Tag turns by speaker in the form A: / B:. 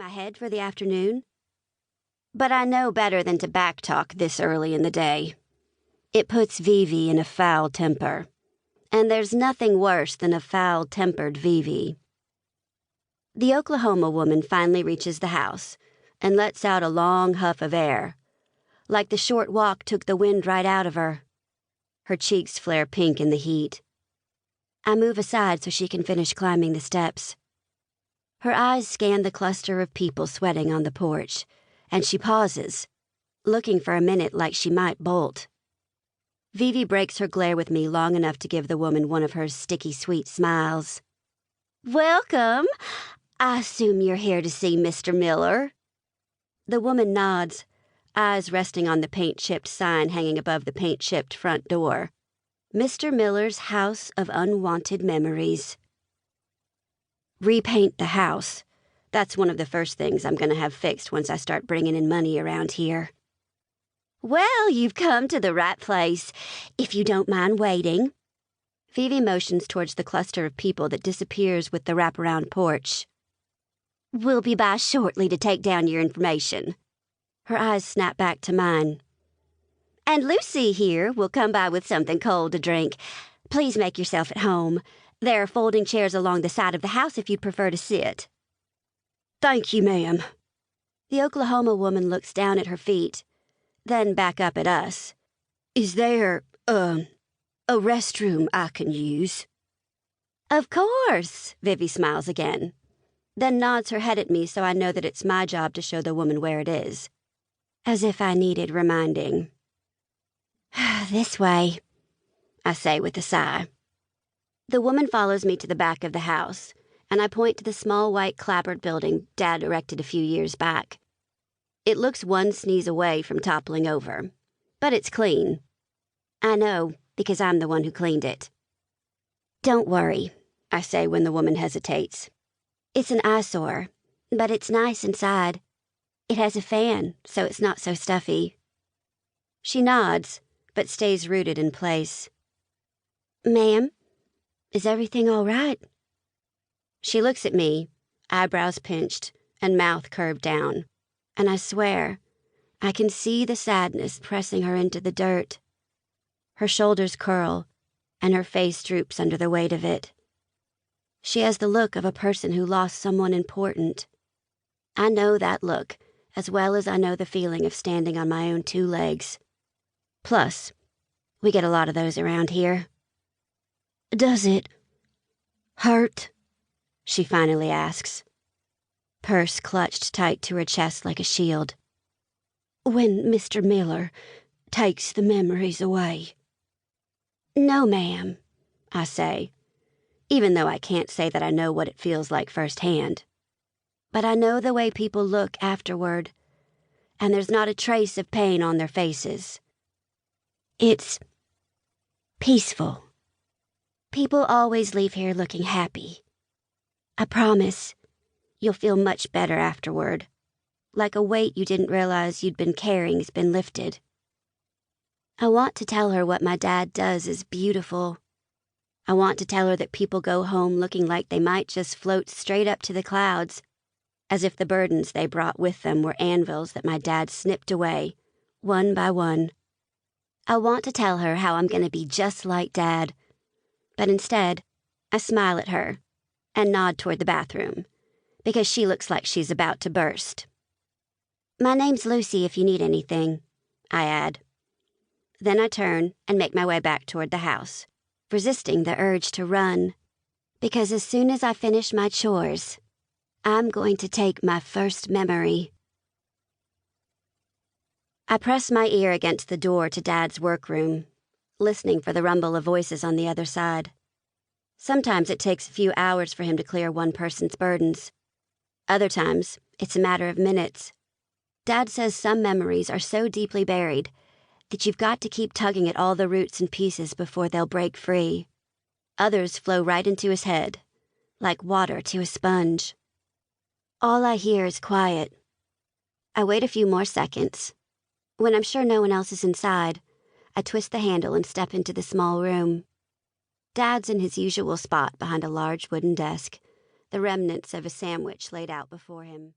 A: my head for the afternoon. But I know better than to backtalk this early in the day. It puts Vivi in a foul temper. And there's nothing worse than a foul-tempered Vivi. The Oklahoma woman finally reaches the house and lets out a long huff of air, like the short walk took the wind right out of her. Her cheeks flare pink in the heat. I move aside so she can finish climbing the steps. Her eyes scan the cluster of people sweating on the porch, and she pauses, looking for a minute like she might bolt. Vivi breaks her glare with me long enough to give the woman one of her sticky sweet smiles. "Welcome. I assume you're here to see Mr. Miller." The woman nods, eyes resting on the paint-chipped sign hanging above the paint-chipped front door. Mr. Miller's House of Unwanted Memories. Repaint the house. That's one of the first things I'm going to have fixed once I start bringing in money around here. "Well, you've come to the right place, if you don't mind waiting." Vivi motions towards the cluster of people that disappears with the wraparound porch. "We'll be by shortly to take down your information." Her eyes snap back to mine. "And Lucy here will come by with something cold to drink. Please make yourself at home. There are folding chairs along the side of the house if you'd prefer to sit." "Thank you, ma'am." The Oklahoma woman looks down at her feet, then back up at us. "Is there, a restroom I can use?" "Of course," Vivi smiles again, then nods her head at me so I know that it's my job to show the woman where it is. As if I needed reminding. "This way," I say with a sigh. The woman follows me to the back of the house, and I point to the small white clapboard building Dad erected a few years back. It looks one sneeze away from toppling over, but it's clean. I know, because I'm the one who cleaned it. "Don't worry," I say when the woman hesitates. "It's an eyesore, but it's nice inside. It has a fan, so it's not so stuffy." She nods, but stays rooted in place. "Ma'am, is everything all right?" She looks at me, eyebrows pinched and mouth curved down. And I swear, I can see the sadness pressing her into the dirt. Her shoulders curl, and her face droops under the weight of it. She has the look of a person who lost someone important. I know that look, as well as I know the feeling of standing on my own two legs. Plus, we get a lot of those around here. "Does it hurt?" she finally asks. Purse clutched tight to her chest like a shield. "When Mr. Miller takes the memories away?" "No, ma'am," I say, even though I can't say that I know what it feels like firsthand. But I know the way people look afterward, and there's not a trace of pain on their faces. It's peaceful. People always leave here looking happy. I promise. You'll feel much better afterward, like a weight you didn't realize you'd been carrying's been lifted. I want to tell her what my dad does is beautiful. I want to tell her that people go home looking like they might just float straight up to the clouds, as if the burdens they brought with them were anvils that my dad snipped away, one by one. I want to tell her how I'm going to be just like Dad, but instead, I smile at her and nod toward the bathroom, because she looks like she's about to burst. "My name's Lucy if you need anything," I add. Then I turn and make my way back toward the house, resisting the urge to run, because as soon as I finish my chores, I'm going to take my first memory. I press my ear against the door to Dad's workroom, listening for the rumble of voices on the other side. Sometimes it takes a few hours for him to clear one person's burdens. Other times, it's a matter of minutes. Dad says some memories are so deeply buried that you've got to keep tugging at all the roots and pieces before they'll break free. Others flow right into his head, like water to a sponge. All I hear is quiet. I wait a few more seconds. When I'm sure no one else is inside, I twist the handle and step into the small room. Dad's in his usual spot behind a large wooden desk, the remnants of a sandwich laid out before him.